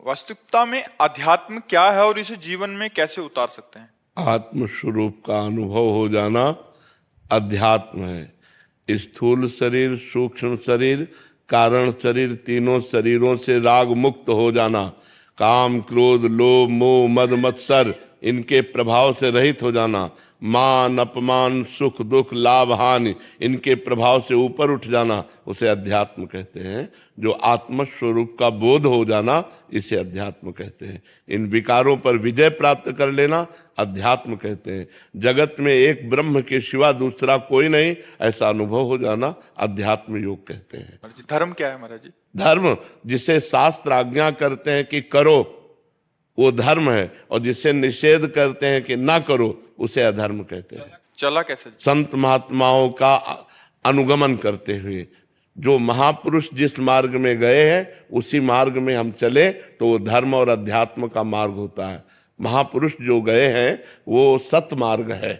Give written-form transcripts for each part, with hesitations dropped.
वास्तविकता में अध्यात्म क्या है और इसे जीवन में कैसे उतार सकते हैं? आत्म स्वरूप का अनुभव हो जाना अध्यात्म है। स्थूल शरीर, सूक्ष्म शरीर, कारण शरीर, तीनों शरीरों से राग मुक्त हो जाना, काम, क्रोध, लोभ, मोह, मद, मत्सर इनके प्रभाव से रहित हो जाना, मान, अपमान, सुख, दुख, लाभ, हानि इनके प्रभाव से ऊपर उठ जाना, उसे अध्यात्म कहते हैं। जो आत्म स्वरूप का बोध हो जाना, इसे अध्यात्म कहते हैं। इन विकारों पर विजय प्राप्त कर लेना अध्यात्म कहते हैं। जगत में एक ब्रह्म के सिवा दूसरा कोई नहीं, ऐसा अनुभव हो जाना अध्यात्म योग कहते हैं। महाराज जी, धर्म क्या है महाराज जी? धर्म जिसे शास्त्र आज्ञा करते हैं कि करो, वो धर्म है, और जिसे निषेध करते हैं कि ना करो, उसे अधर्म कहते हैं। चला कैसे? संत महात्माओं का अनुगमन करते हुए, जो महापुरुष जिस मार्ग में गए हैं उसी मार्ग में हम चले तो वो धर्म और अध्यात्म का मार्ग होता है। महापुरुष जो गए हैं वो सत मार्ग है।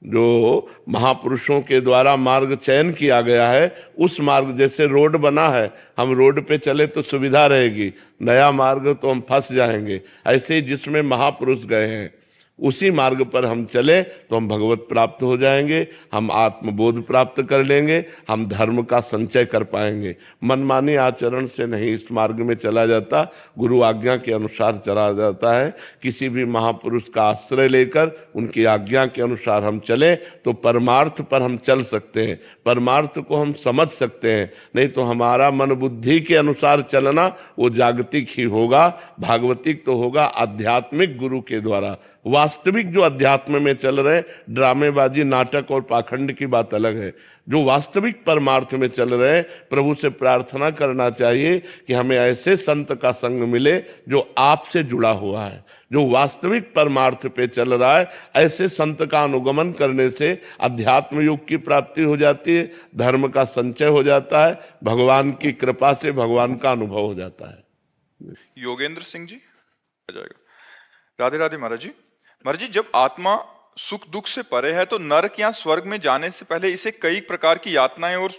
जो महापुरुषों के द्वारा मार्ग चयन किया गया है, उस मार्ग, जैसे रोड बना है, हम रोड पे चले तो सुविधा रहेगी, नया मार्ग तो हम फंस जाएंगे। ऐसे ही जिसमें महापुरुष गए हैं उसी मार्ग पर हम चले तो हम भगवत प्राप्त हो जाएंगे, हम आत्मबोध प्राप्त कर लेंगे, हम धर्म का संचय कर पाएंगे। मनमानी आचरण से नहीं इस मार्ग में चला जाता, गुरु आज्ञा के अनुसार चला जाता है। किसी भी महापुरुष का आश्रय लेकर उनकी आज्ञा के अनुसार हम चले तो परमार्थ पर हम चल सकते हैं, परमार्थ को हम समझ सकते हैं। नहीं तो हमारा मन बुद्धि के अनुसार चलना वो जागतिक ही होगा, भागवतिक तो होगा आध्यात्मिक गुरु के द्वारा। वास्तविक जो अध्यात्म में चल रहे, ड्रामेबाजी, नाटक और पाखंड की बात अलग है। जो वास्तविक परमार्थ में चल रहे, प्रभु से प्रार्थना करना चाहिए कि हमें ऐसे संत का संग मिले जो आपसे जुड़ा हुआ है, जो वास्तविक परमार्थ पे चल रहा है। ऐसे संत का अनुगमन करने से अध्यात्म योग की प्राप्ति हो जाती है, धर्म का संचय हो जाता है, भगवान की कृपा से भगवान का अनुभव हो जाता है। योगेंद्र सिंह जी आ जाएगा। राधे राधे महाराज जी। महाराज जी, जब आत्मा सुख दुख से परे है तो नरक या स्वर्ग में जाने से पहले इसे कई प्रकार की यातनाएं और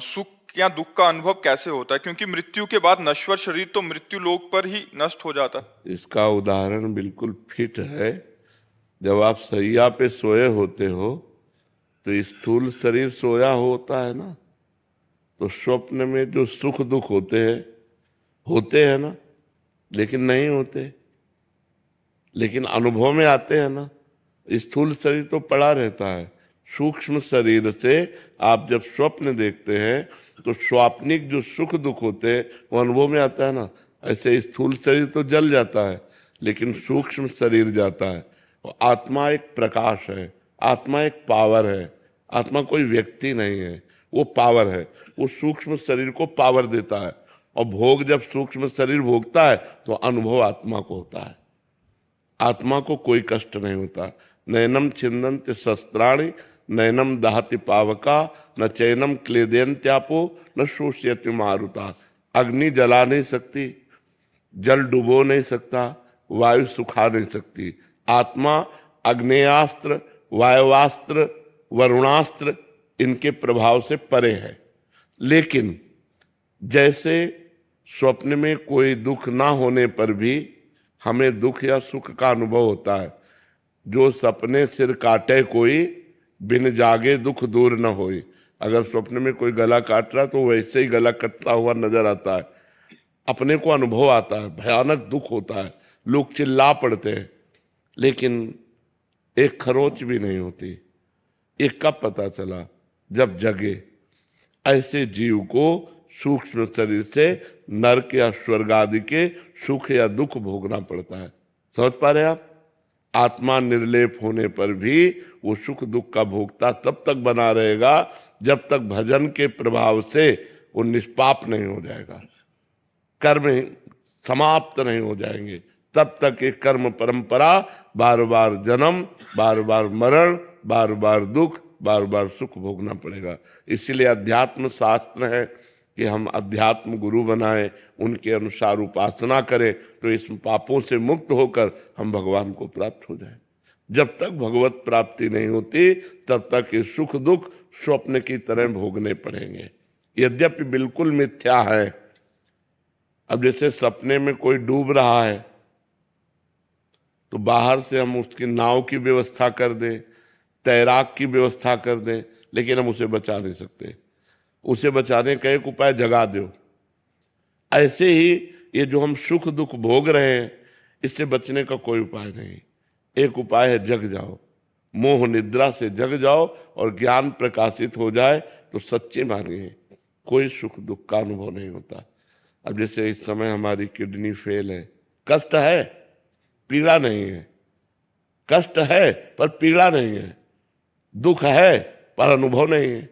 सुख या दुख का अनुभव कैसे होता है? क्योंकि मृत्यु के बाद नश्वर शरीर तो मृत्यु लोक पर ही नष्ट हो जाता है। इसका उदाहरण बिल्कुल फिट है। जब आप सैया पे सोए होते हो तो स्थूल शरीर सोया होता है ना, तो स्वप्न में जो सुख दुख होते हैं ना, लेकिन नहीं होते, लेकिन अनुभव में आते हैं ना। स्थूल शरीर तो पड़ा रहता है, सूक्ष्म शरीर से आप जब स्वप्न देखते हैं तो स्वाप्निक जो सुख दुख होते हैं वो अनुभव में आता है ना। ऐसे स्थूल शरीर तो जल जाता है, लेकिन सूक्ष्म शरीर जाता है। और आत्मा एक प्रकाश है, आत्मा एक पावर है। आत्मा कोई व्यक्ति नहीं है, वो पावर है। वो सूक्ष्म शरीर को पावर देता है, और भोग जब सूक्ष्म शरीर भोगता है तो अनुभव आत्मा को होता है। आत्मा को कोई कष्ट नहीं होता। नैनम छिन्दन्ति शस्त्राणि, नैनम दहति पावका, न चैनम क्लेदयन्त्यापो, न शोष्यति मारुता। अग्नि जला नहीं सकती, जल डुबो नहीं सकता, वायु सुखा नहीं सकती। आत्मा अग्नेयास्त्र, वायुवास्त्र, वरुणास्त्र इनके प्रभाव से परे है। लेकिन जैसे स्वप्न में कोई दुख ना होने पर भी हमें दुख या सुख का अनुभव होता है। जो सपने सिर काटे कोई, बिन जागे दुख दूर न होई। अगर स्वप्न में कोई गला काट रहा तो वैसे ही गला कटता हुआ नजर आता है, अपने को अनुभव आता है, भयानक दुख होता है, लोग चिल्ला पड़ते हैं, लेकिन एक खरोच भी नहीं होती। ये कब पता चला? जब जगे। ऐसे जीव को सूक्ष्म शरीर से नरक या स्वर्ग आदि के सुख या दुख भोगना पड़ता है। समझ पा रहे हैं आप? आत्मा निर्लेप होने पर भी वो सुख दुख का भोगता तब तक बना रहेगा जब तक भजन के प्रभाव से वो निष्पाप नहीं हो जाएगा, कर्म समाप्त नहीं हो जाएंगे। तब तक एक कर्म परंपरा, बार बार जन्म, बार बार मरण, बार बार दुख, बार बार सुख भोगना पड़ेगा। इसीलिए अध्यात्म शास्त्र है कि हम अध्यात्म गुरु बनाएं, उनके अनुसार उपासना करें, तो इस पापों से मुक्त होकर हम भगवान को प्राप्त हो जाएं। जब तक भगवत प्राप्ति नहीं होती तब तक ये सुख दुख स्वप्न की तरह भोगने पड़ेंगे। यद्यपि बिल्कुल मिथ्या है, अब जैसे सपने में कोई डूब रहा है तो बाहर से हम उसकी नाव की व्यवस्था कर दें, तैराक की व्यवस्था कर दें, लेकिन हम उसे बचा नहीं सकते। उसे बचाने का एक उपाय जगा दो। ऐसे ही ये जो हम सुख दुख भोग रहे हैं, इससे बचने का कोई उपाय नहीं। एक उपाय है जग जाओ, मोह निद्रा से जग जाओ और ज्ञान प्रकाशित हो जाए तो सच्चे मानिए कोई सुख दुख का अनुभव नहीं होता। अब जैसे इस समय हमारी किडनी फेल है, कष्ट है, पीड़ा नहीं है। कष्ट है पर पीड़ा नहीं है, दुख है पर अनुभव नहीं है।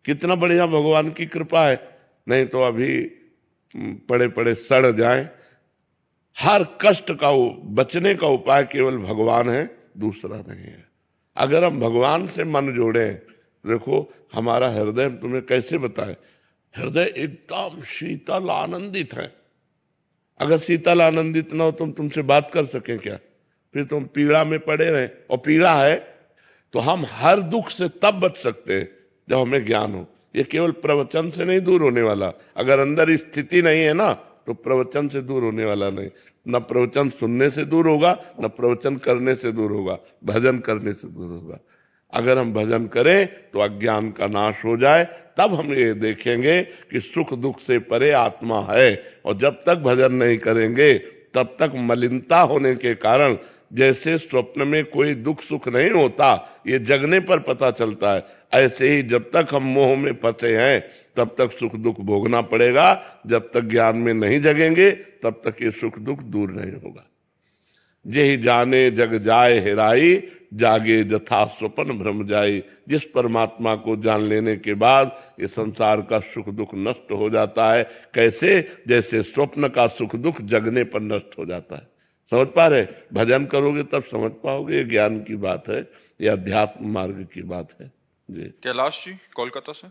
कितना बढ़िया भगवान की कृपा है, नहीं तो अभी पड़े पड़े सड़ जाएं। हर कष्ट का बचने का उपाय केवल भगवान है, दूसरा नहीं है। अगर हम भगवान से मन जोड़ें, देखो हमारा हृदय तुम्हें कैसे बताए, हृदय एकदम शीतल आनंदित है। अगर शीतल आनंदित ना हो तो तुमसे बात कर सकें क्या? फिर तुम पीड़ा में पड़े रहे, और पीड़ा है तो हम हर दुख से तब बच सकते हैं जब हमें ज्ञान हो। ये केवल प्रवचन से नहीं दूर होने वाला। अगर अंदर स्थिति नहीं है ना तो प्रवचन से दूर होने वाला नहीं। न प्रवचन सुनने से दूर होगा, न प्रवचन करने से दूर होगा, भजन करने से दूर होगा। अगर हम भजन करें तो अज्ञान का नाश हो जाए, तब हम ये देखेंगे कि सुख दुख से परे आत्मा है। और जब तक भजन नहीं करेंगे तब तक मलिनता होने के कारण, जैसे स्वप्न में कोई दुख सुख नहीं होता, ये जगने पर पता चलता है, ऐसे ही जब तक हम मोह में फंसे हैं तब तक सुख दुख भोगना पड़ेगा। जब तक ज्ञान में नहीं जगेंगे तब तक ये सुख दुख दूर नहीं होगा। जेहि जाने जग जाए हेराई, जागे जथा स्वप्न भ्रम जाई। जिस परमात्मा को जान लेने के बाद ये संसार का सुख दुख नष्ट हो जाता है। कैसे? जैसे स्वप्न का सुख दुख जगने पर नष्ट हो जाता है। समझ पा रहे? भजन करोगे तब समझ पाओगे। ये ज्ञान की बात है, ये अध्यात्म मार्ग की बात है जी। कैलाश जी कोलकाता से।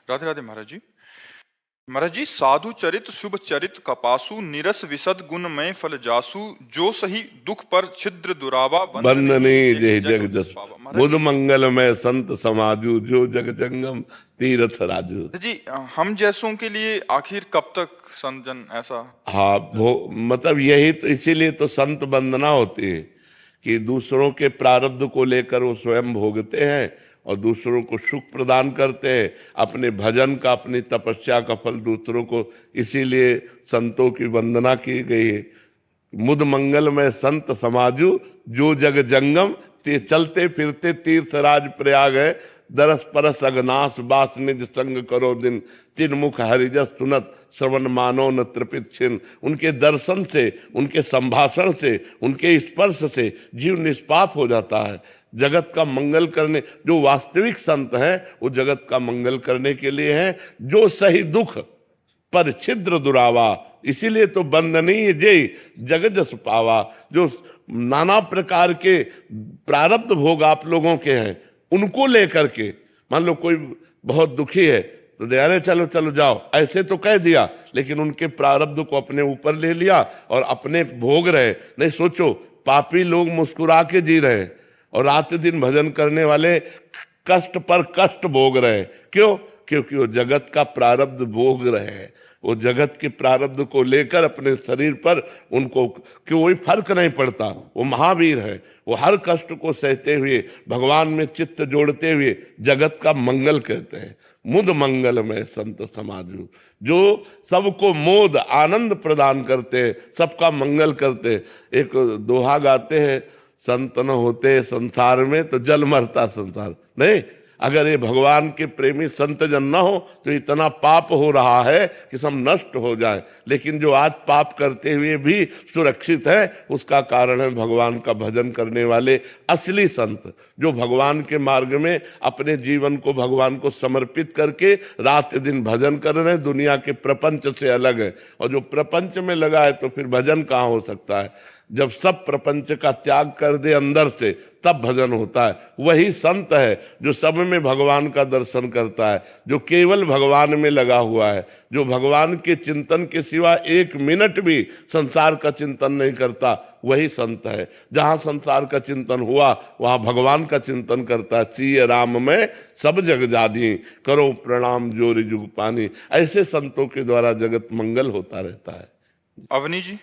राधे राधे महाराज जी। महाराज जी, साधु चरित शुभ चरित कपासु, निरस विशद गुण में फल जासु, जो सही दुख पर छिद्र दुरावा, बंदनी जय जग जस बुध मंगल में संत समाजू, जो जग जंगम तीर्थ राजू। जी, हम जैसों के लिए आखिर कब तक संत जन ऐसा? हाँ, मतलब यही तो, इसीलिए तो संत वंदना होती है कि दूसरों के प्रारब्ध को लेकर वो स्वयं भोगते हैं और दूसरों को सुख प्रदान करते हैं। अपने भजन का, अपनी तपस्या का फल दूसरों को, इसीलिए संतों की वंदना की गई है। मुद मंगल में संत समाजू, जो जग जंगम चलते फिरते तीर्थ राज प्रयाग है। दरस परस अगनाश बास निज संग करो दिन, तिन मुख हरिजस सुनत श्रवण मानो न त्रिपित छिन। उनके दर्शन से, उनके संभाषण से, उनके स्पर्श से जीव निष्पाप हो जाता है। जगत का मंगल करने, जो वास्तविक संत हैं वो जगत का मंगल करने के लिए हैं। जो सही दुख पर छिद्र दुरावा, इसीलिए तो बंदनीय जय जग जस पावा। जो नाना प्रकार के प्रारब्ध भोग आप लोगों के हैं, उनको लेकर के, मान लो कोई बहुत दुखी है तो दयाले चलो चलो जाओ, ऐसे तो कह दिया, लेकिन उनके प्रारब्ध को अपने ऊपर ले लिया और अपने भोग रहे। नहीं, सोचो पापी लोग मुस्कुरा के जी रहे और रात दिन भजन करने वाले कष्ट पर कष्ट भोग रहे। क्यों? क्योंकि वो जगत का प्रारब्ध भोग रहे हैं। वो जगत के प्रारब्ध को लेकर अपने शरीर पर उनको कोई फर्क नहीं पड़ता। वो महावीर है, वो हर कष्ट को सहते हुए भगवान में चित्त जोड़ते हुए जगत का मंगल कहते हैं। मुद मंगल में संत समाजू, जो सबको मोद आनंद प्रदान करते हैं, सबका मंगल करते हैं। एक दोहा गाते हैं, संत न होते संसार में तो जल मरता संसार। नहीं, अगर ये भगवान के प्रेमी संत जन न हो तो इतना पाप हो रहा है कि सब नष्ट हो जाए। लेकिन जो आज पाप करते हुए भी सुरक्षित है, उसका कारण है भगवान का भजन करने वाले असली संत, जो भगवान के मार्ग में अपने जीवन को भगवान को समर्पित करके रात दिन भजन कर रहे हैं। दुनिया के प्रपंच से अलग है, और जो प्रपंच में लगा है तो फिर भजन कहाँ हो सकता है। जब सब प्रपंच का त्याग कर दे अंदर से, तब भजन होता है। वही संत है जो सब में भगवान का दर्शन करता है, जो केवल भगवान में लगा हुआ है, जो भगवान के चिंतन के सिवा एक मिनट भी संसार का चिंतन नहीं करता, वही संत है। जहां संसार का चिंतन हुआ वहां भगवान का चिंतन करता है। सीय राम में सब जग जानी, करो प्रणाम जोरि जुग पानी। ऐसे संतों के द्वारा जगत मंगल होता रहता है। अवनी जी।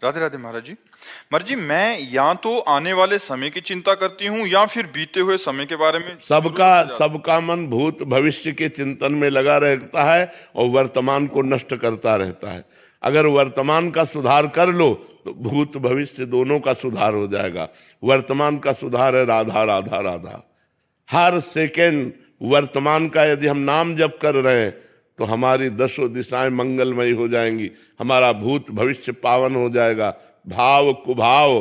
राधे राधे महाराज जी। महाराज जी, मैं या तो आने वाले समय की चिंता करती हूँ या फिर बीते हुए समय के बारे में। सबका मन भूत भविष्य के चिंतन में लगा रहता है और वर्तमान को नष्ट करता रहता है। अगर वर्तमान का सुधार कर लो तो भूत भविष्य दोनों का सुधार हो जाएगा। वर्तमान का सुधार है राधा राधा राधा। हर सेकेंड वर्तमान का यदि हम नाम जप कर रहे हैं तो हमारी दसों दिशाएं मंगलमयी हो जाएंगी, हमारा भूत भविष्य पावन हो जाएगा। भाव कुभाव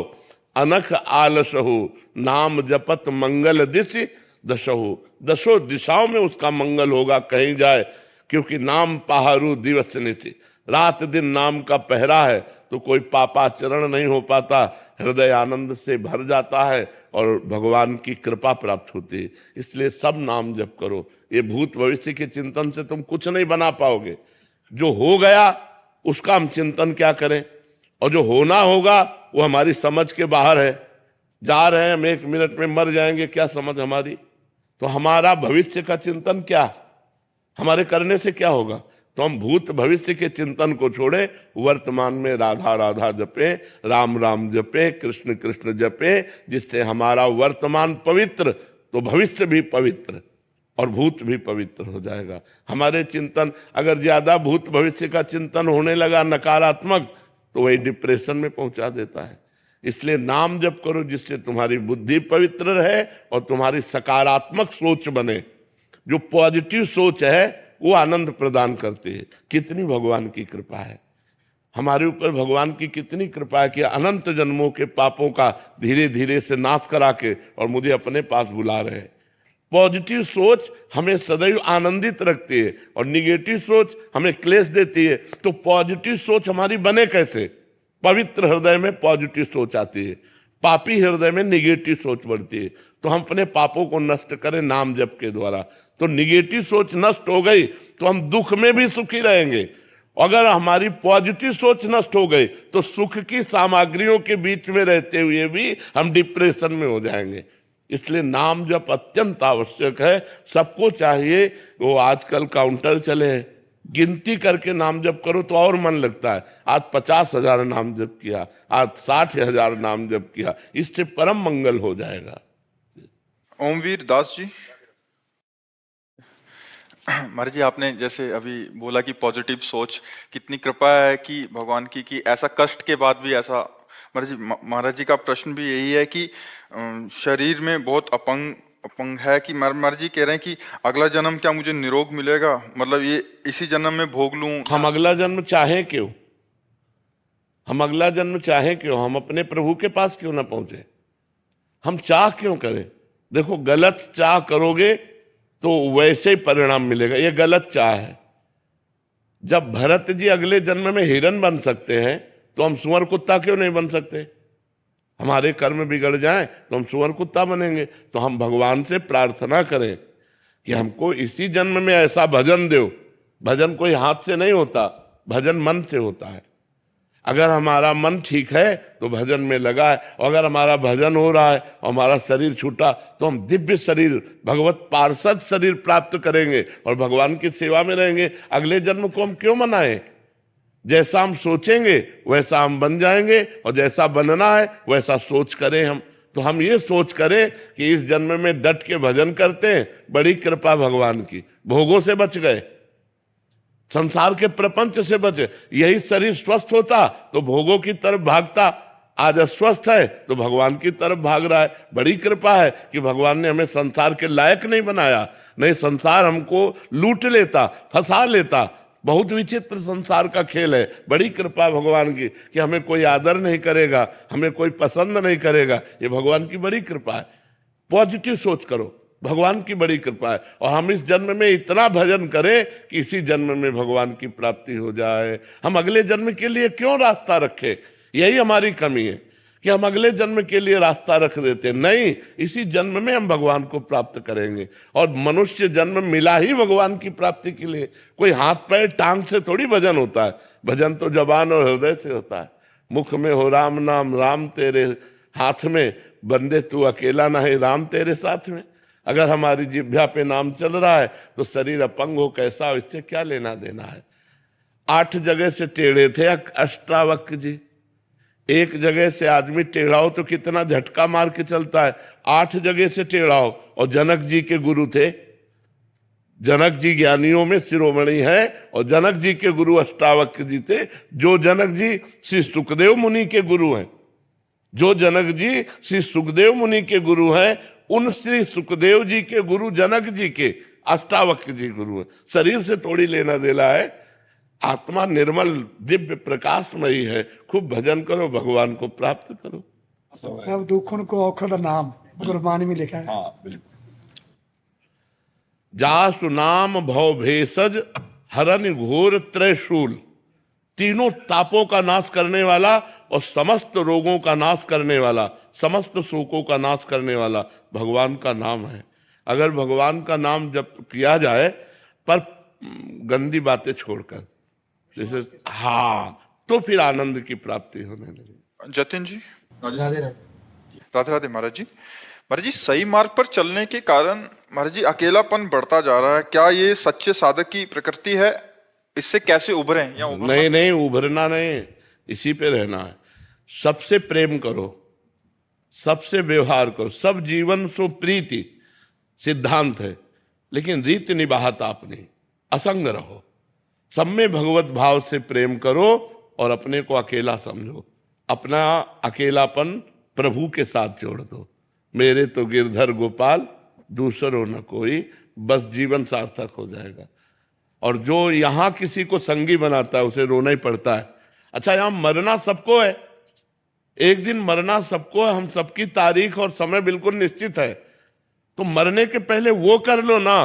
अनख आलस हो, नाम जपत मंगल दिशि दशहु। दसों दिशाओं में उसका मंगल होगा कहीं जाए, क्योंकि नाम पहारू दिवस निशि। रात दिन नाम का पहरा है तो कोई पापाचरण नहीं हो पाता, हृदय आनंद से भर जाता है और भगवान की कृपा प्राप्त होती है। इसलिए सब नाम जप करो। ये भूत भविष्य के चिंतन से तुम कुछ नहीं बना पाओगे। जो हो गया उसका हम चिंतन क्या करें, और जो होना होगा वो हमारी समझ के बाहर है। जा रहे हैं हम, 1 मिनट में मर जाएंगे, क्या समझ हमारी। तो हमारा भविष्य का चिंतन क्या, हमारे करने से क्या होगा। तो हम भूत भविष्य के चिंतन को छोड़े, वर्तमान में राधा राधा जपे, राम राम जपे, कृष्ण कृष्ण जपे, जिससे हमारा वर्तमान पवित्र तो भविष्य भी पवित्र और भूत भी पवित्र हो जाएगा। हमारे चिंतन अगर ज्यादा भूत भविष्य का चिंतन होने लगा नकारात्मक, तो वही डिप्रेशन में पहुंचा देता है। इसलिए नाम जप करो जिससे तुम्हारी बुद्धि पवित्र रहे और तुम्हारी सकारात्मक सोच बने। जो पॉजिटिव सोच है वो आनंद प्रदान करती है। कितनी भगवान की कृपा है हमारे ऊपर, भगवान की कितनी कृपा है कि अनंत जन्मों के पापों का धीरे धीरे से नाश करा के और मुझे अपने पास बुला रहे हैं। पॉजिटिव सोच हमें सदैव आनंदित रखती है और निगेटिव सोच हमें क्लेश देती है। तो पॉजिटिव सोच हमारी बने कैसे। पवित्र हृदय में पॉजिटिव सोच आती है, पापी हृदय में निगेटिव सोच बढ़ती है। तो हम अपने पापों को नष्ट करें नाम जप के द्वारा। तो निगेटिव सोच नष्ट हो गई तो हम दुख में भी सुखी रहेंगे। अगर हमारी पॉजिटिव सोच नष्ट हो गई तो सुख की सामग्रियों के बीच में रहते हुए भी हम डिप्रेशन में हो जाएंगे। इसलिए नाम जप अत्यंत आवश्यक है। सबको चाहिए। वो आजकल काउंटर चले हैं, गिनती करके नाम जप करो तो और मन लगता है। आज 50,000 नाम जप किया, आज 60,000 नाम जप किया, इससे परम मंगल हो जाएगा। ओमवीर दास जी। महाराज जी, आपने जैसे अभी बोला कि पॉजिटिव सोच, कितनी कृपा है कि भगवान की कि ऐसा कष्ट के बाद भी ऐसा। महाराज जी का प्रश्न भी यही है कि शरीर में बहुत अपंग है कि महाराज जी कह रहे हैं कि अगला जन्म क्या मुझे निरोग मिलेगा, मतलब ये इसी जन्म में भोग लूं। हम अगला जन्म चाहें क्यों, हम अगला जन्म चाहें क्यों, हम अपने प्रभु के पास क्यों ना पहुंचे, हम चाह क्यों करें। देखो, गलत चाह करोगे तो वैसे ही परिणाम मिलेगा। ये गलत चाह है। जब भरत जी अगले जन्म में हिरन बन सकते हैं तो हम सुअर कुत्ता क्यों नहीं बन सकते। हमारे कर्म बिगड़ जाएं तो हम सुअर कुत्ता बनेंगे। तो हम भगवान से प्रार्थना करें कि हमको इसी जन्म में ऐसा भजन दो। भजन कोई हाथ से नहीं होता, भजन मन से होता है। अगर हमारा मन ठीक है तो भजन में लगा है, और अगर हमारा भजन हो रहा है और हमारा शरीर छूटा तो हम दिव्य शरीर, भगवत पार्षद शरीर प्राप्त करेंगे और भगवान की सेवा में रहेंगे। अगले जन्म को हम क्यों मनाएं। जैसा हम सोचेंगे वैसा हम बन जाएंगे, और जैसा बनना है वैसा सोच करें हम। तो हम ये सोच करें कि इस जन्म में डट के भजन करते हैं, बड़ी कृपा भगवान की, भोगों से बच गए, संसार के प्रपंच से बचे। यही शरीर स्वस्थ होता तो भोगों की तरफ भागता, आज अस्वस्थ है तो भगवान की तरफ भाग रहा है। बड़ी कृपा है कि भगवान ने हमें संसार के लायक नहीं बनाया, नहीं संसार हमको लूट लेता, फंसा लेता। बहुत विचित्र संसार का खेल है। बड़ी कृपा भगवान की कि हमें कोई आदर नहीं करेगा, हमें कोई पसंद नहीं करेगा। ये भगवान की बड़ी कृपा है। पॉजिटिव सोच करो, भगवान की बड़ी कृपा है। और हम इस जन्म में इतना भजन करें कि इसी जन्म में भगवान की प्राप्ति हो जाए। हम अगले जन्म के लिए क्यों रास्ता रखें। यही हमारी कमी है कि हम अगले जन्म के लिए रास्ता रख देते हैं। नहीं, इसी जन्म में हम भगवान को प्राप्त करेंगे। और मनुष्य जन्म मिला ही भगवान की प्राप्ति के लिए। कोई हाथ पैर टांग से थोड़ी भजन होता है। भजन तो जबान और हृदय से होता है। मुख में हो राम नाम, राम तेरे हाथ में, बंदे तू अकेला ना है, राम तेरे साथ में। अगर हमारी जिह्वा पे नाम चल रहा है तो शरीर अपंग हो कैसा हो, इससे क्या लेना देना है। 8 जगह से टेढ़े थे अष्टावक्र जी। एक जगह से आदमी टेढ़ा हो तो कितना झटका मार के चलता है। 8 जगह से टेढ़ा हो। और जनक जी के गुरु थे। जनक जी ज्ञानियों में शिरोमणि है और जनक जी के गुरु अष्टावक्र जी थे। जो जनक जी श्री सुखदेव मुनि के गुरु हैं, जो जनक जी श्री सुखदेव मुनि के गुरु हैं, उन श्री सुखदेव जी के गुरु जनक जी के अष्टावक्र जी गुरु हैं। शरीर से थोड़ी लेना देना है। आत्मा निर्मल दिव्य प्रकाशमयी है। खूब भजन करो, भगवान को प्राप्त करो। सब दुखों को औखद नाम गुरबानी में लिखा है। जासु नाम भव भेषज हरन घोर त्रैशूल। तीनों तापों का नाश करने वाला और समस्त रोगों का नाश करने वाला, समस्त शोकों का नाश करने वाला भगवान का नाम है। अगर भगवान का नाम जप किया जाए पर गंदी बातें छोड़कर, जैसे तो फिर आनंद की प्राप्ति होने लगी। जतिन जी। राधे राधे। राधे राधे महाराज जी। महाराज जी, सही मार्ग पर चलने के कारण महाराज जी अकेलापन बढ़ता जा रहा है। क्या ये सच्चे साधक की प्रकृति है? इससे कैसे उभरें या नहीं, उभरना नहीं, इसी पे रहना है। सबसे प्रेम करो, सबसे व्यवहार करो। सब जीवन सो प्रीति सिद्धांत है, लेकिन रीति निभाता अपनी। असंग रहो, सब में भगवत भाव से प्रेम करो और अपने को अकेला समझो। अपना अकेलापन प्रभु के साथ जोड़ दो। मेरे तो गिरधर गोपाल, दूसरों न कोई, बस जीवन सार्थक हो जाएगा। और जो यहां किसी को संगी बनाता है उसे रोना ही पड़ता है। अच्छा, यहां मरना सबको है, एक दिन मरना सबको है। हम सबकी तारीख और समय बिल्कुल निश्चित है। तो मरने के पहले वो कर लो ना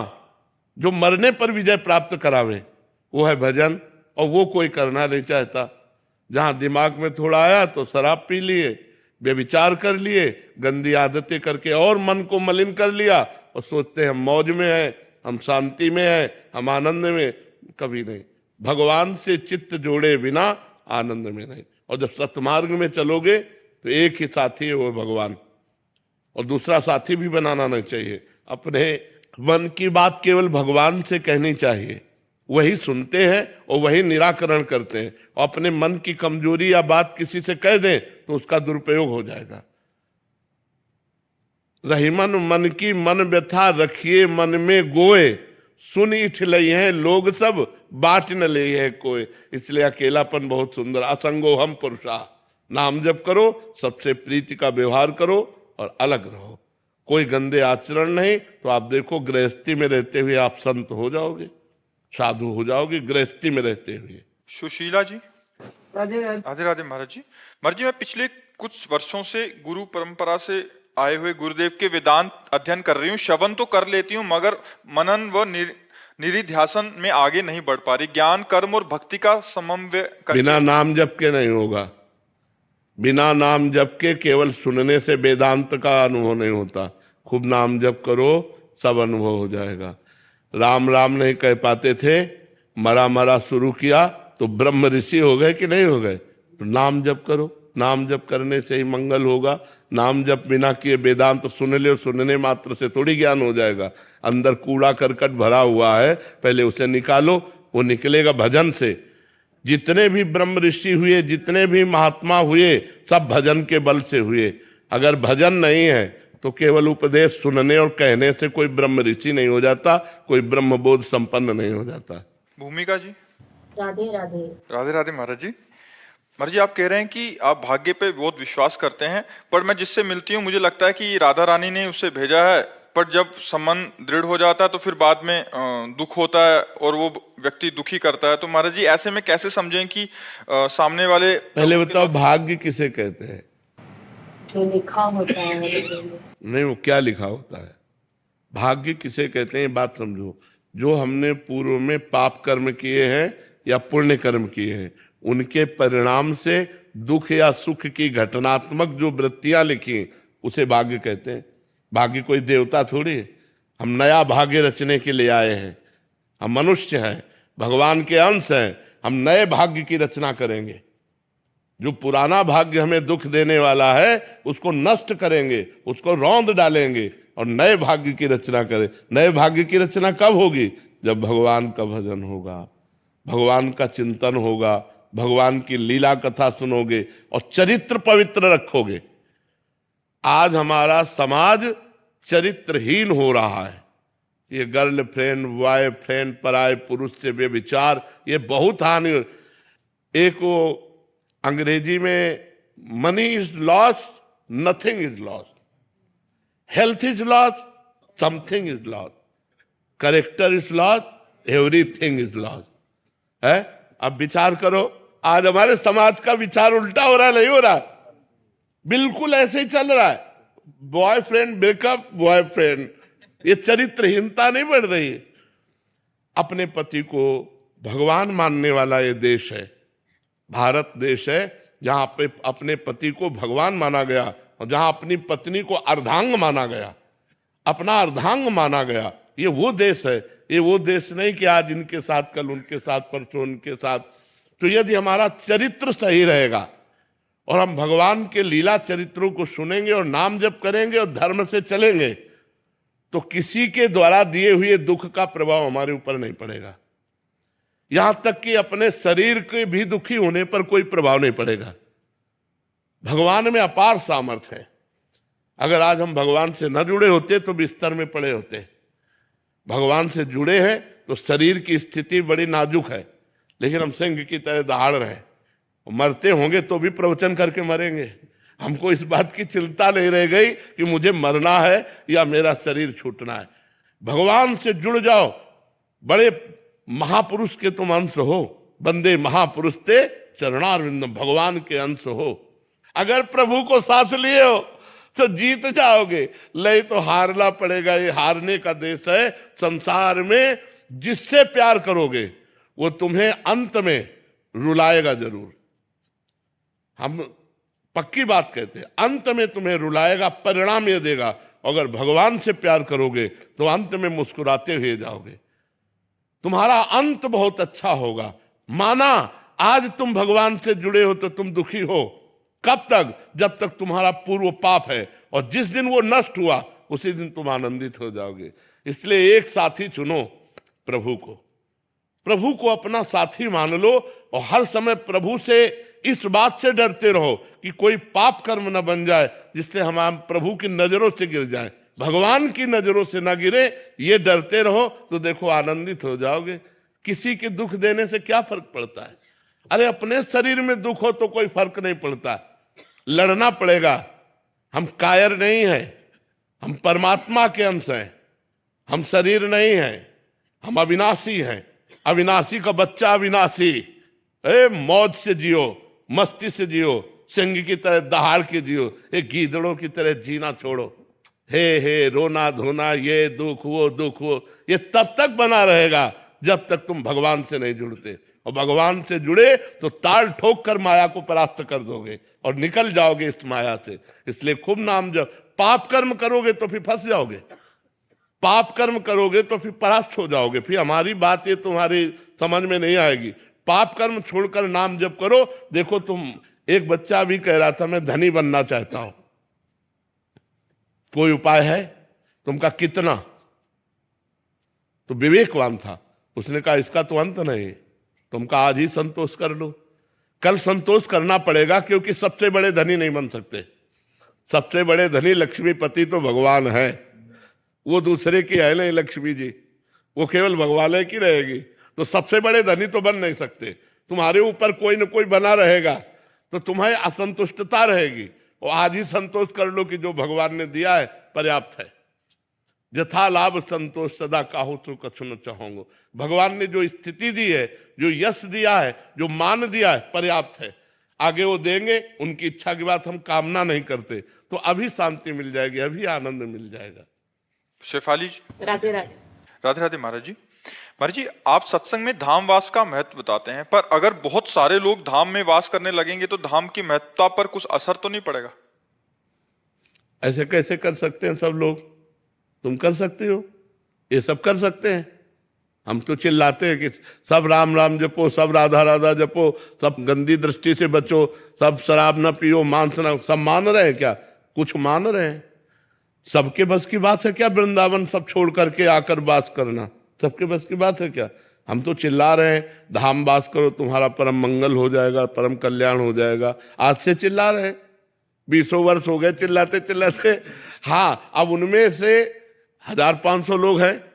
जो मरने पर विजय प्राप्त करावे, वो है भजन। और वो कोई करना नहीं चाहता। जहां दिमाग में थोड़ा आया तो शराब पी लिए, व्यभिचार कर लिए, गंदी आदतें करके और मन को मलिन कर लिया और सोचते हैं हम मौज में हैं, हम शांति में हैं, हम आनंद में। कभी नहीं। भगवान से चित्त जोड़े बिना आनंद में नहीं। और जब सतमार्ग में चलोगे तो एक ही साथी है, वो भगवान। और दूसरा साथी भी बनाना नहीं चाहिए। अपने मन की बात केवल भगवान से कहनी चाहिए। वही सुनते हैं और वही निराकरण करते हैं। और अपने मन की कमजोरी या बात किसी से कह दें तो उसका दुरुपयोग हो जाएगा। रहीमन मन की मन व्यथा रखिए मन में गोए, सुन इठ लई हैं लोग सब बाट न ले है कोई। इसलिए अकेलापन बहुत सुंदर। असंगो हम पुरुषा, नाम जप करो, सबसे प्रीति का व्यवहार करो और अलग रहो। कोई गंदे आचरण नहीं। तो आप देखो, गृहस्थी में रहते हुए आप संत हो जाओगे, साधु हो जाओगे, गृहस्थी में रहते हुए। सुशीला जी। राधे राधे। राधे राधे महाराज जी। महाराज जी, मैं पिछले कुछ वर्षों से गुरु परंपरा से आए हुए गुरुदेव के वेदांत अध्ययन कर रही हूँ। श्रवण तो कर लेती हूँ मगर मनन व निरिध्यासन में आगे नहीं बढ़ पा रही। ज्ञान, कर्म और भक्ति का समन्वय बिना नाम जप के नहीं होगा। बिना नाम जप के केवल सुनने से वेदांत का अनुभव नहीं होता। खूब नाम जप करो, सब अनुभव हो जाएगा। राम राम नहीं कह पाते थे, मरा मरा शुरू किया तो ब्रह्म ऋषि हो गए कि नहीं हो गए? तो नाम जप करो। नाम जप करने से ही मंगल होगा। नाम जप बिना किए वेदांत सुन ले, सुनने मात्र से थोड़ी ज्ञान हो जाएगा। अंदर कूड़ा करकट भरा हुआ है, पहले उसे निकालो। वो निकलेगा भजन से। जितने भी ब्रह्म ऋषि हुए, जितने भी महात्मा हुए, सब भजन के बल से हुए। अगर भजन नहीं है तो केवल उपदेश सुनने और कहने से कोई ब्रह्म ऋषि नहीं हो जाता, कोई ब्रह्म बोध संपन्न नहीं हो जाता। भूमिका जी। राधे राधे। राधे राधे महाराज जी। महाराज जी, आप कह रहे हैं कि आप भाग्य पे बहुत विश्वास करते हैं, पर मैं जिससे मिलती हूँ मुझे लगता है कि राधा रानी ने उसे भेजा है। पर जब संबंध दृढ़ हो जाता है तो फिर बाद में दुख होता है और वो व्यक्ति दुखी करता है। तो महाराज जी, ऐसे में कैसे समझें कि सामने वाले। पहले बताओ, भाग्य किसे कहते हैं? जो लिखा होता है नहीं, वो क्या लिखा होता है? भाग्य किसे कहते हैं, बात समझो। जो हमने पूर्व में पाप कर्म किए हैं या पुण्य कर्म किए हैं, उनके परिणाम से दुख या सुख की घटनात्मक जो वृत्तियां लिखी उसे भाग्य कहते हैं। भाग्य कोई देवता थोड़ी है, हम नया भाग्य रचने के लिए आए हैं। हम मनुष्य हैं, भगवान के अंश हैं, हम नए भाग्य की रचना करेंगे। जो पुराना भाग्य हमें दुख देने वाला है उसको नष्ट करेंगे, उसको रौंद डालेंगे और नए भाग्य की रचना करें। नए भाग्य की रचना कब होगी? जब भगवान का भजन होगा, भगवान का चिंतन होगा, भगवान की लीला कथा सुनोगे और चरित्र पवित्र रखोगे। आज हमारा समाज चरित्रहीन हो रहा है। ये गर्लफ्रेंड, बॉयफ्रेंड, पराये पुरुष से व्यभिचार, ये बहुत हानि। एक वो अंग्रेजी में money is loss, nothing is loss, health is loss, something is loss, character is loss, everything is loss है। अब विचार करो, आज हमारे समाज का विचार उल्टा हो रहा है, नहीं हो रहा? बिल्कुल ऐसे ही चल रहा है। बॉयफ्रेंड ब्रेकअप, बॉयफ्रेंड, ये चरित्रहीनता नहीं बढ़ रही है। अपने पति को भगवान मानने वाला ये देश है, भारत देश है, जहां पे अपने पति को भगवान माना गया और जहां अपनी पत्नी को अर्धांग माना गया, अपना अर्धांग माना गया। ये वो देश है, ये वो देश नहीं कि आज इनके साथ, कल उनके साथ, परसों उनके साथ। तो यदि हमारा चरित्र सही रहेगा और हम भगवान के लीला चरित्रों को सुनेंगे और नाम जप करेंगे और धर्म से चलेंगे, तो किसी के द्वारा दिए हुए दुख का प्रभाव हमारे ऊपर नहीं पड़ेगा। यहां तक कि अपने शरीर के भी दुखी होने पर कोई प्रभाव नहीं पड़ेगा। भगवान में अपार सामर्थ्य है। अगर आज हम भगवान से न जुड़े होते तो बिस्तर में पड़े होते। भगवान से जुड़े हैं तो शरीर की स्थिति बड़ी नाजुक है, लेकिन हम सिंह की तरह दहाड़ रहे। मरते होंगे तो भी प्रवचन करके मरेंगे। हमको इस बात की चिंता नहीं रह गई कि मुझे मरना है या मेरा शरीर छूटना है। भगवान से जुड़ जाओ। बड़े महापुरुष के तुम अंश हो, बंदे महापुरुष ते चरणारविंदम, भगवान के अंश हो। अगर प्रभु को साथ लिए हो तो जीत जाओगे, नहीं तो हारना पड़ेगा। ये हारने का देश है। संसार में जिससे प्यार करोगे वो तुम्हें अंत में रुलाएगा जरूर। हम पक्की बात कहते हैं, अंत में तुम्हें रुलाएगा, परिणाम ये देगा। अगर भगवान से प्यार करोगे तो अंत में मुस्कुराते हुए जाओगे, तुम्हारा अंत बहुत अच्छा होगा। माना आज तुम भगवान से जुड़े हो तो तुम दुखी हो, कब तक? जब तक तुम्हारा पूर्व पाप है, और जिस दिन वो नष्ट हुआ उसी दिन तुम आनंदित हो जाओगे। इसलिए एक साथी चुनो, प्रभु को। प्रभु को अपना साथी मान लो और हर समय प्रभु से इस बात से डरते रहो कि कोई पाप कर्म न बन जाए जिससे हम प्रभु की नजरों से गिर जाएं, भगवान की नजरों से ना गिरे। ये डरते रहो तो देखो आनंदित हो जाओगे। किसी के दुख देने से क्या फर्क पड़ता है? अरे अपने शरीर में दुख हो तो कोई फर्क नहीं पड़ता, लड़ना पड़ेगा। हम कायर नहीं हैं, हम परमात्मा के अंश हैं, हम शरीर नहीं हैं, हम अविनाशी हैं। अविनाशी का बच्चा अविनाशी। मौज से जियो, मस्ती से जियो, सिंह की तरह दहाड़ के जियो, गीदड़ों की तरह जीना छोड़ो। हे रोना धोना, ये दुख वो, ये तब तक बना रहेगा जब तक तुम भगवान से नहीं जुड़ते। और भगवान से जुड़े तो ताल ठोक कर माया को परास्त कर दोगे और निकल जाओगे इस माया से। इसलिए खूब नाम जप। पाप कर्म करोगे तो फिर फंस जाओगे, पाप कर्म करोगे तो फिर परास्त हो जाओगे। फिर हमारी बात ये तुम्हारी समझ में नहीं आएगी। पाप कर्म छोड़कर नाम जप करो। देखो तुम, एक बच्चा भी कह रहा था मैं धनी बनना चाहता हूं, कोई उपाय है? तुमका कितना? तो विवेकवान था, उसने कहा इसका तो अंत नहीं, तुमका आज ही संतोष कर लो। कल संतोष करना पड़ेगा, क्योंकि सबसे बड़े धनी नहीं बन सकते। सबसे बड़े धनी लक्ष्मीपति तो भगवान है, वो दूसरे की है नहीं लक्ष्मी जी, वो केवल भगवान की रहेगी। तो सबसे बड़े धनी तो बन नहीं सकते। तुम्हारे ऊपर कोई न कोई बना रहेगा तो तुम्हें असंतुष्टता रहेगी। और आज ही संतोष कर लो कि जो भगवान ने दिया है पर्याप्त है। यथा लाभ संतोष सदा काहू तो कछु न चाहूंगा। भगवान ने जो स्थिति दी है, जो यश दिया है, जो मान दिया है, पर्याप्त है। आगे वो देंगे, उनकी इच्छा की बात हम कामना नहीं करते। तो अभी शांति मिल जाएगी, अभी आनंद मिल जाएगा। शेफाली जी। राधे राधे। राधे राधे महाराज जी। महाराज जी, आप सत्संग में धाम वास का महत्व बताते हैं, पर अगर बहुत सारे लोग धाम में वास करने लगेंगे तो धाम की महत्ता पर कुछ असर तो नहीं पड़ेगा? ऐसे कैसे कर सकते हैं सब लोग? तुम कर सकते हो, ये सब कर सकते हैं। हम तो चिल्लाते हैं कि सब राम राम जपो, सब राधा राधा जपो, सब गंदी दृष्टि से बचो, सब शराब ना पियो, मांस ना। सब मान रहे हैं क्या? कुछ मान रहे हैं? सबके बस की बात है क्या वृंदावन सब छोड़ करके आकर वास करना? सबके बस की बात है क्या? हम तो चिल्ला रहे हैं धाम वास करो, तुम्हारा परम मंगल हो जाएगा, परम कल्याण हो जाएगा। आज से चिल्ला रहे हैं, 20 वर्ष हो गए चिल्लाते चिल्लाते। हाँ, अब उनमें से 1500 लोग हैं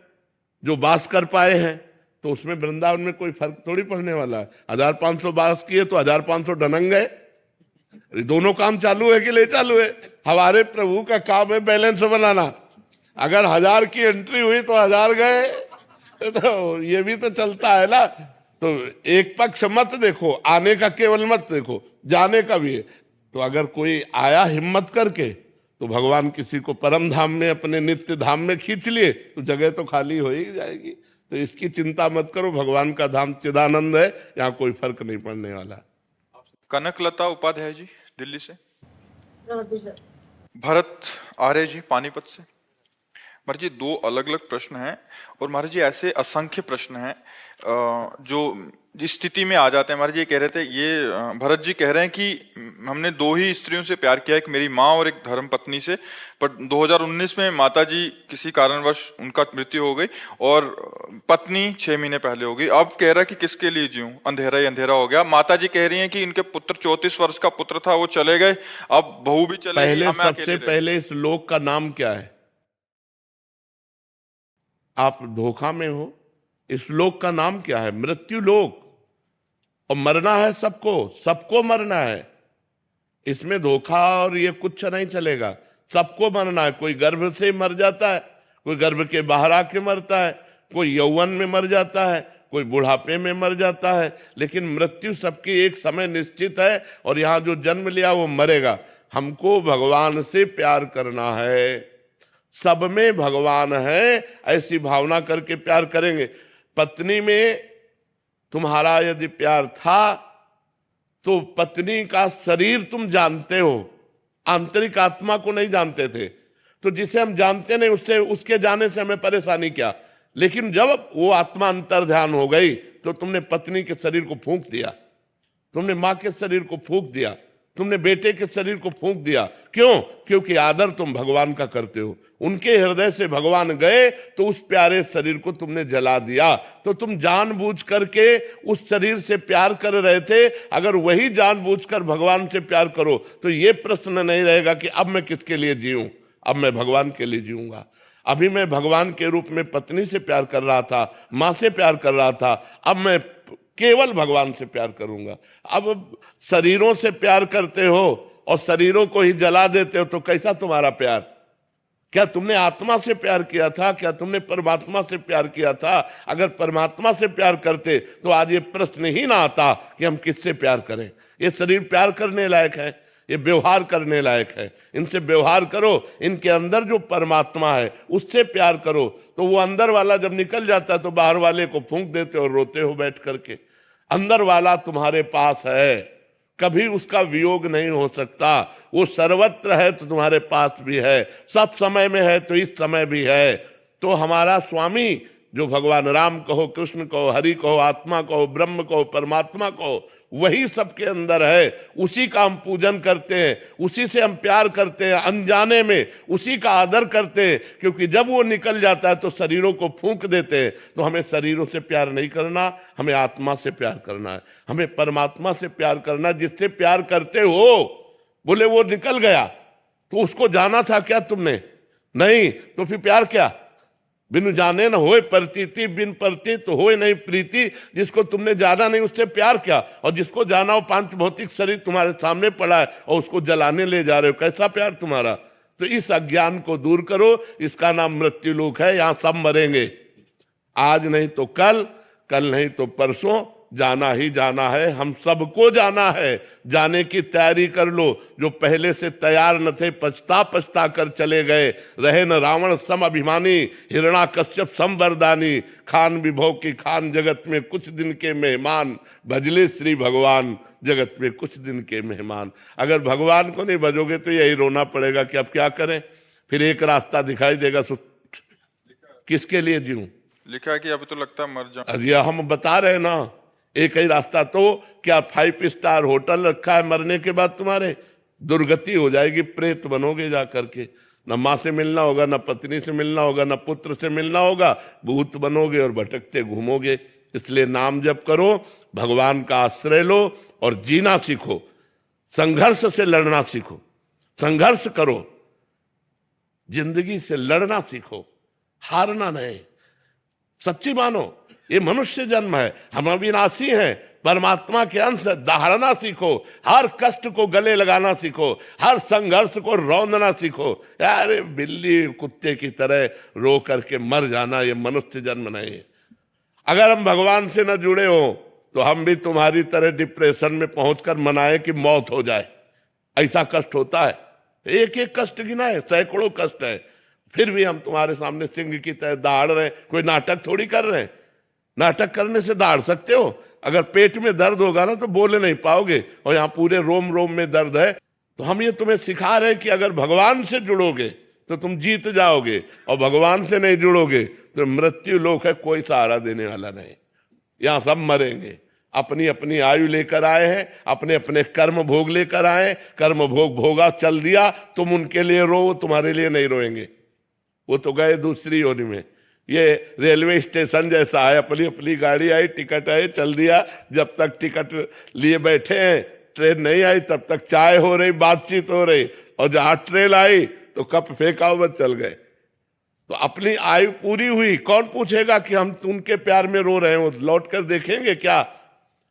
जो वास कर पाए हैं, तो उसमें वृंदावन में कोई फर्क थोड़ी पड़ने वाला है। 1500 वास किए तो 1500 डनंग गए। दोनों काम चालू है कि नहीं चालू है? हमारे प्रभु का काम है बैलेंस बनाना। अगर 1000 की एंट्री हुई तो 1000 गए, तो ये भी तो चलता है ना। तो एक पक्ष मत देखो, आने का केवल मत देखो, जाने का भी है। तो अगर कोई आया हिम्मत करके, तो भगवान किसी को परम धाम में, अपने नित्य धाम में खींच लिए तो जगह तो खाली हो ही जाएगी। तो इसकी चिंता मत करो, भगवान का धाम चिदानंद है, यहाँ कोई फर्क नहीं पड़ने वाला। कनकलता उपाध्याय जी दिल्ली से। राधे राधे। भरत आर्य जी पानीपत से। महाराज जी, 2 अलग अलग प्रश्न हैं, और महाराज जी ऐसे असंख्य प्रश्न हैं जो जिस स्थिति में आ जाते हैं। महाराज जी कह रहे थे, ये भरत जी कह रहे हैं कि हमने 2 ही स्त्रियों से प्यार किया, एक मेरी माँ और एक धर्म पत्नी से, पर 2019 में माता जी किसी कारणवश उनका मृत्यु हो गई और पत्नी 6 महीने पहले हो गई। अब कह रहा है कि किसके लिए जीऊं, अंधेरा ही अंधेरा हो गया। माता जी कह रही हैं कि इनके पुत्र 34 वर्ष का पुत्र था, वो चले गए, अब बहू भी चले गई। पहले सबसे पहले इस लोक का नाम क्या है? आप धोखा में हो। इस लोक का नाम क्या है? मृत्यु लोक। और मरना है सबको, सबको मरना है। इसमें धोखा और ये कुछ नहीं चलेगा। सबको मरना है। कोई गर्भ से मर जाता है, कोई गर्भ के बाहर आके मरता है, कोई यौवन में मर जाता है, कोई बुढ़ापे में मर जाता है, लेकिन मृत्यु सबकी एक समय निश्चित है। और यहाँ जो जन्म लिया वो मरेगा। हमको भगवान से प्यार करना है, सब में भगवान है, ऐसी भावना करके प्यार करेंगे। पत्नी में तुम्हारा यदि प्यार था तो पत्नी का शरीर तुम जानते हो, आंतरिक आत्मा को नहीं जानते थे। तो जिसे हम जानते नहीं, उससे उसके जाने से हमें परेशानी क्या। लेकिन जब वो आत्मा अंतर ध्यान हो गई तो तुमने पत्नी के शरीर को फूंक दिया, तुमने माँ के शरीर को फूंक दिया, तुमने बेटे के शरीर को फूंक दिया। क्यों? क्योंकि आदर तुम भगवान का करते हो। उनके हृदय से भगवान गए तो उस प्यारे शरीर को तुमने जला दिया। तो तुम जानबूझ करके उस शरीर से प्यार कर रहे थे। अगर वही जानबूझकर भगवान से प्यार करो तो ये प्रश्न नहीं रहेगा कि अब मैं किसके लिए जीऊं, अब मैं भगवान के लिए जीऊंगा। अभी मैं भगवान के रूप में पत्नी से प्यार कर रहा था, माँ से प्यार कर रहा था, अब मैं केवल भगवान से प्यार करूंगा। अब शरीरों से प्यार करते हो और शरीरों को ही जला देते हो, तो कैसा तुम्हारा प्यार? क्या तुमने आत्मा से प्यार किया था? क्या तुमने परमात्मा से प्यार किया था? अगर परमात्मा से प्यार करते तो आज ये प्रश्न ही ना आता कि हम किससे प्यार करें। ये शरीर प्यार करने लायक है, ये व्यवहार करने लायक है। इनसे व्यवहार करो, इनके अंदर जो परमात्मा है उससे प्यार करो। तो वो अंदर वाला जब निकल जाता है तो बाहर वाले को फूंक देते हो, रोते हो बैठ करके। अंदर वाला तुम्हारे पास है, कभी उसका वियोग नहीं हो सकता। वो सर्वत्र है तो तुम्हारे पास भी है, सब समय में है तो इस समय भी है। तो हमारा स्वामी जो भगवान राम कहो, कृष्ण कहो, हरि कहो, आत्मा कहो, ब्रह्म कहो, परमात्मा कहो, वही सबके अंदर है। उसी का हम पूजन करते हैं, उसी से हम प्यार करते हैं, अनजाने में उसी का आदर करते हैं। क्योंकि जब वो निकल जाता है तो शरीरों को फूंक देते हैं। तो हमें शरीरों से प्यार नहीं करना, हमें आत्मा से प्यार करना है, हमें परमात्मा से प्यार करना। जिससे प्यार करते हो, बोले वो निकल गया तो उसको जाना था क्या तुमने? नहीं, तो फिर प्यार क्या? बिनु जाने न होए प्रतीति, बिन प्रतीत तो होए नहीं प्रीति। जिसको तुमने जाना नहीं उससे प्यार क्या? और जिसको जाना हो, 5 भौतिक शरीर तुम्हारे सामने पड़ा है और उसको जलाने ले जा रहे हो, कैसा प्यार तुम्हारा? तो इस अज्ञान को दूर करो। इसका नाम मृत्युलोक है, यहाँ सब मरेंगे। आज नहीं तो कल, कल नहीं तो परसों, जाना ही जाना है, हम सबको जाना है, जाने की तैयारी कर लो। जो पहले से तैयार न थे पछता पछता कर चले गए, रहे न रावण सम अभिमानी, हिरणाकश्यप सम वरदानी, खान विभव की खान जगत में कुछ दिन के मेहमान, भजले श्री भगवान जगत में कुछ दिन के मेहमान। अगर भगवान को नहीं भजोगे तो यही रोना पड़ेगा कि अब क्या करें, फिर एक रास्ता दिखाई देगा, किसके लिए जीऊं। लिखा है कि अभी तो लगता है मर जाऊं। अरे हम बता रहे ना, एक ही रास्ता, तो क्या 5 स्टार होटल रखा है, मरने के बाद तुम्हारे दुर्गति हो जाएगी, प्रेत बनोगे जा करके, न माँ से मिलना होगा, न पत्नी से मिलना होगा, न पुत्र से मिलना होगा, भूत बनोगे और भटकते घूमोगे। इसलिए नाम जप करो, भगवान का आश्रय लो और जीना सीखो, संघर्ष से लड़ना सीखो, संघर्ष करो, जिंदगी से लड़ना सीखो, हारना नहीं। सच्ची मानो, ये मनुष्य जन्म है, हम अविनाशी हैं, परमात्मा के अंश, दहाड़ना सीखो, हर कष्ट को गले लगाना सीखो, हर संघर्ष को रौंदना सीखो। यार बिल्ली कुत्ते की तरह रो करके मर जाना ये मनुष्य जन्म नहीं है। अगर हम भगवान से न जुड़े हो तो हम भी तुम्हारी तरह डिप्रेशन में पहुंचकर मनाएं कि मौत हो जाए, ऐसा कष्ट होता है। एक एक कष्ट गिनाए, सैकड़ों कष्ट है, फिर भी हम तुम्हारे सामने सिंह की तरह दहाड़ रहे। कोई नाटक थोड़ी कर रहे हैं, नाटक करने से दहाड़ सकते हो? अगर पेट में दर्द होगा ना तो बोले नहीं पाओगे, और यहाँ पूरे रोम रोम में दर्द है। तो हम ये तुम्हें सिखा रहे हैं कि अगर भगवान से जुड़ोगे तो तुम जीत जाओगे, और भगवान से नहीं जुड़ोगे तो मृत्यु लोक है, कोई सहारा देने वाला नहीं। यहाँ सब मरेंगे, अपनी अपनी आयु लेकर आए हैं, अपने अपने कर्म भोग लेकर आए, कर्म भोग भोगा चल दिया, तुम उनके लिए रो, तुम्हारे लिए नहीं रोएंगे, वो तो गए दूसरी योनि में। ये रेलवे स्टेशन जैसा है, अपनी अपनी गाड़ी आई, टिकट आई, चल दिया। जब तक टिकट लिए बैठे हैं, ट्रेन नहीं आई, तब तक चाय हो रही, बातचीत हो रही, और जहां ट्रेन आई तो कप फेंका हुआ चल गए। तो अपनी आयु पूरी हुई, कौन पूछेगा कि हम उनके प्यार में रो रहे हैं? वो लौट कर देखेंगे क्या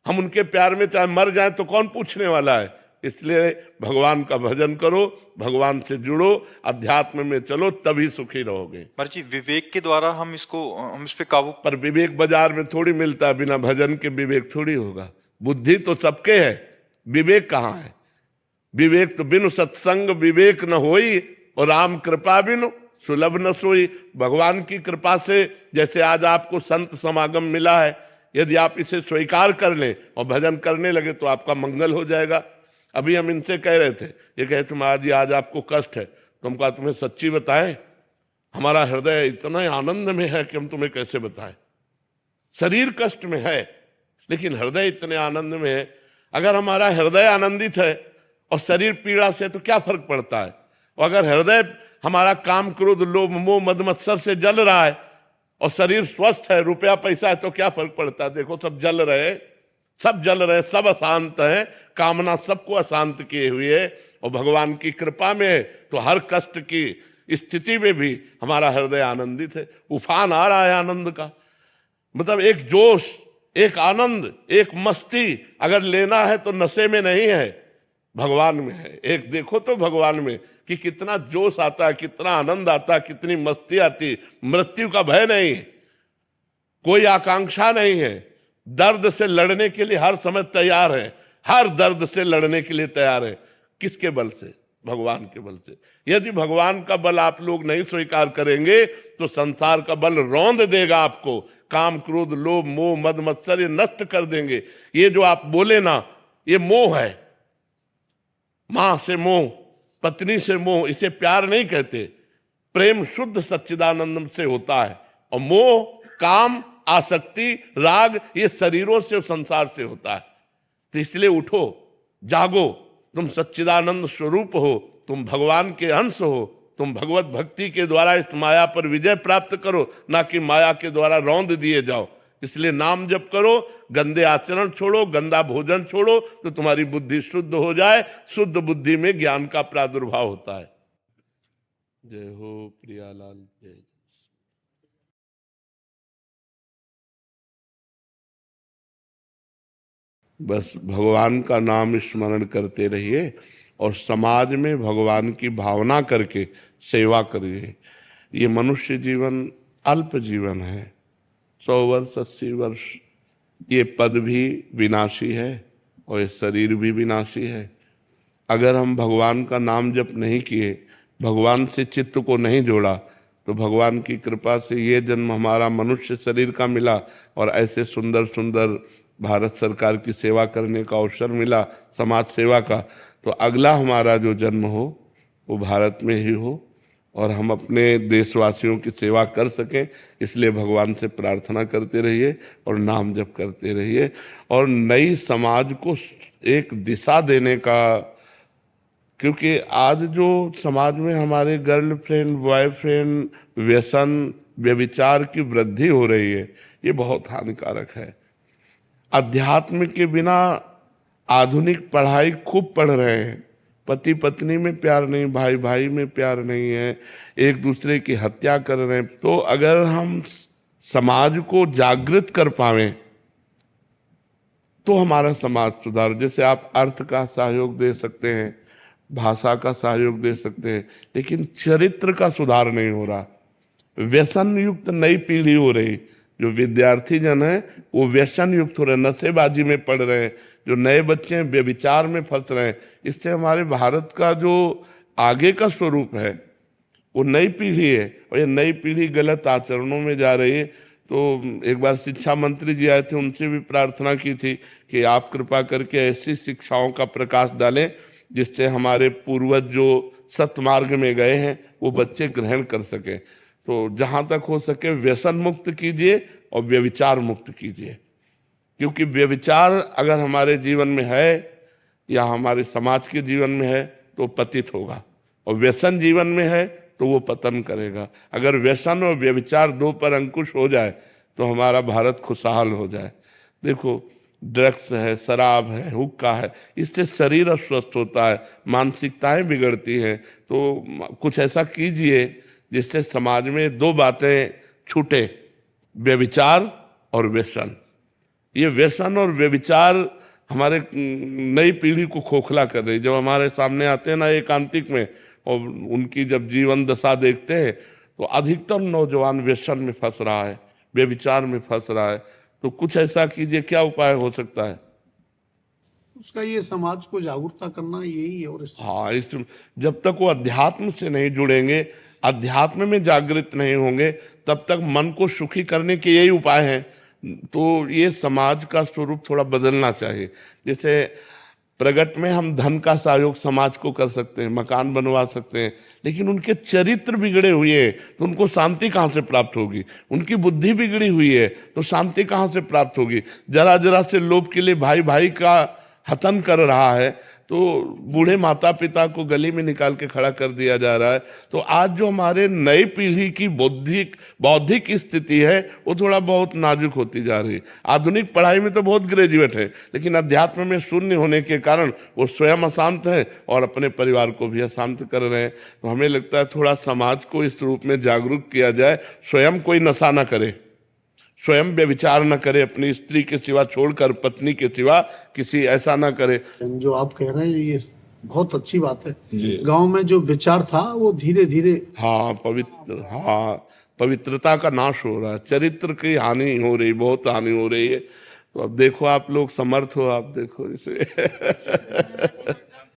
हम उनके प्यार में चाहे मर जाएं तो कौन पूछने वाला है? इसलिए भगवान का भजन करो, भगवान से जुड़ो, अध्यात्म में चलो, तभी सुखी रहोगे। महाराज जी, विवेक के द्वारा हम इस पे काबू। पर विवेक बाजार में थोड़ी मिलता है, बिना भजन के विवेक थोड़ी होगा। बुद्धि तो सबके है, विवेक कहाँ है? विवेक तो बिनु सत्संग विवेक न होई, और राम कृपा बिनु सुलभ न सोई। भगवान की कृपा से जैसे आज आपको संत समागम मिला है, यदि आप इसे स्वीकार कर लें और भजन करने लगे तो आपका मंगल हो जाएगा। अभी हम इनसे कह रहे थे, ये कहे तुम आज आपको कष्ट है, तो हम कहा तुम्हें सच्ची बताएं, हमारा हृदय इतना आनंद में है कि हम तुम्हें कैसे बताएं। शरीर कष्ट में है लेकिन हृदय इतने आनंद में है। अगर हमारा हृदय आनंदित है और शरीर पीड़ा से, तो क्या फर्क पड़ता है? और अगर हृदय हमारा काम क्रोध लोभ मोह मद मत्सर से जल रहा है और शरीर स्वस्थ है, रुपया पैसा है, तो क्या फर्क पड़ता है? देखो सब जल रहे, सब जल रहे, सब अशांत है, कामना सबको अशांत किए हुए है। और भगवान की कृपा में तो हर कष्ट की स्थिति में भी हमारा हृदय आनंदित है। उफान आ रहा है आनंद का, मतलब एक जोश, एक आनंद, एक मस्ती अगर लेना है तो नशे में नहीं है, भगवान में है। एक देखो तो भगवान में कि कितना जोश आता है, कितना आनंद आता है, कितनी मस्ती आती। मृत्यु का भय नहीं, कोई आकांक्षा नहीं है, दर्द से लड़ने के लिए हर समय तैयार है, हर दर्द से लड़ने के लिए तैयार है। किसके बल से? भगवान के बल से। यदि भगवान का बल आप लोग नहीं स्वीकार करेंगे तो संसार का बल रौंद देगा आपको। काम क्रोध लोभ मोह मद मत्सर ये नष्ट कर देंगे। ये जो आप बोले ना, ये मोह है, मां से मोह, पत्नी से मोह, इसे प्यार नहीं कहते। प्रेम शुद्ध सच्चिदानंद से होता है, और मोह काम आसक्ति राग ये शरीरों से संसार से होता है। तो इसलिए उठो, जागो, तुम सच्चिदानंद स्वरूप हो, तुम भगवान के अंश हो, तुम भगवत भक्ति के द्वारा इस माया पर विजय प्राप्त करो, ना कि माया के द्वारा रौंद दिए जाओ। इसलिए नाम जप करो, गंदे आचरण छोड़ो, गंदा भोजन छोड़ो, तो तुम्हारी बुद्धि शुद्ध हो जाए। शुद्ध बुद्धि में ज्ञान का प्रादुर्भाव होता है। जय हो प्रियालाल, जय। बस भगवान का नाम स्मरण करते रहिए और समाज में भगवान की भावना करके सेवा करिए। ये मनुष्य जीवन अल्प जीवन है, 100 वर्ष 80 वर्ष ये पद भी विनाशी है और ये शरीर भी विनाशी है। अगर हम भगवान का नाम जप नहीं किए, भगवान से चित्त को नहीं जोड़ा, तो भगवान की कृपा से ये जन्म हमारा मनुष्य शरीर का मिला और ऐसे सुंदर सुंदर भारत सरकार की सेवा करने का अवसर मिला, समाज सेवा का, तो अगला हमारा जो जन्म हो वो भारत में ही हो और हम अपने देशवासियों की सेवा कर सकें। इसलिए भगवान से प्रार्थना करते रहिए और नाम जप करते रहिए और नई समाज को एक दिशा देने का, क्योंकि आज जो समाज में हमारे गर्लफ्रेंड, बॉयफ्रेंड, व्यसन, व्यभिचार की वृद्धि हो रही है, ये बहुत हानिकारक है। अध्यात्म के बिना आधुनिक पढ़ाई खूब पढ़ रहे हैं, पति पत्नी में प्यार नहीं, भाई भाई में प्यार नहीं है, एक दूसरे की हत्या कर रहे हैं। तो अगर हम समाज को जागृत कर पावें तो हमारा समाज सुधार। जैसे आप अर्थ का सहयोग दे सकते हैं, भाषा का सहयोग दे सकते हैं, लेकिन चरित्र का सुधार नहीं हो रहा। व्यसन युक्त नई पीढ़ी हो रही, जो विद्यार्थी जन है वो व्यसन युक्त हो रहे, नशेबाजी में पड़ रहे हैं, जो नए बच्चे हैं व्यभिचार में फंस रहे हैं। इससे हमारे भारत का जो आगे का स्वरूप है वो नई पीढ़ी है और ये नई पीढ़ी गलत आचरणों में जा रही है। तो एक बार शिक्षा मंत्री जी आए थे, उनसे भी प्रार्थना की थी कि आप कृपा करके ऐसी शिक्षाओं का प्रकाश डालें जिससे हमारे पूर्वज जो सतमार्ग में गए हैं वो बच्चे ग्रहण कर सके। तो जहाँ तक हो सके व्यसन मुक्त कीजिए और व्यभिचार मुक्त कीजिए, क्योंकि व्यभिचार अगर हमारे जीवन में है या हमारे समाज के जीवन में है तो पतित होगा, और व्यसन जीवन में है तो वो पतन करेगा। अगर व्यसन और व्यभिचार दो पर अंकुश हो जाए तो हमारा भारत खुशहाल हो जाए। देखो, ड्रग्स है, शराब है, हुक्का है, इससे शरीर अस्वस्थ होता है, मानसिकताएं बिगड़ती हैं। तो कुछ ऐसा कीजिए जिससे समाज में दो बातें छूटे, व्यभिचार और व्यसन। ये व्यसन और व्यभिचार हमारे नई पीढ़ी को खोखला कर रही। जब हमारे सामने आते हैं ना एकांतिक में और उनकी जब जीवन दशा देखते हैं तो अधिकतर नौजवान व्यसन में फंस रहा है, व्यभिचार में फंस रहा है। तो कुछ ऐसा कीजिए, क्या उपाय हो सकता है? उसका ये समाज को जागरूकता करना यही है। और हाँ, इस जब तक वो अध्यात्म से नहीं जुड़ेंगे, अध्यात्म में जागृत नहीं होंगे, तब तक मन को सुखी करने के यही उपाय हैं। तो ये समाज का स्वरूप थोड़ा बदलना चाहिए। जैसे प्रगट में हम धन का सहयोग समाज को कर सकते हैं, मकान बनवा सकते हैं, लेकिन उनके चरित्र बिगड़े हुए हैं तो उनको शांति कहाँ से प्राप्त होगी? उनकी बुद्धि बिगड़ी हुई है तो शांति कहाँ से प्राप्त होगी? जरा जरा से लोभ के लिए भाई भाई का हतन कर रहा है, तो बूढ़े माता पिता को गली में निकाल के खड़ा कर दिया जा रहा है। तो आज जो हमारे नई पीढ़ी की बौद्धिक स्थिति है वो थोड़ा बहुत नाजुक होती जा रही है। आधुनिक पढ़ाई में तो बहुत ग्रेजुएट है, लेकिन अध्यात्म में शून्य होने के कारण वो स्वयं अशांत है और अपने परिवार को भी अशांत कर रहे हैं। तो हमें लगता है थोड़ा समाज को इस रूप में जागरूक किया जाए, स्वयं कोई नशा न करे, स्वयं व्यभिचार न करे, अपनी स्त्री के सिवा छोड़कर पत्नी के सिवा किसी ऐसा न करे। जो आप कह रहे हैं ये बहुत अच्छी बात है। गांव में जो विचार था वो धीरे धीरे पवित्रता का नाश हो रहा है, चरित्र की हानि हो रही, बहुत हानि हो रही है। तो अब देखो, आप लोग समर्थ हो, आप देखो इसे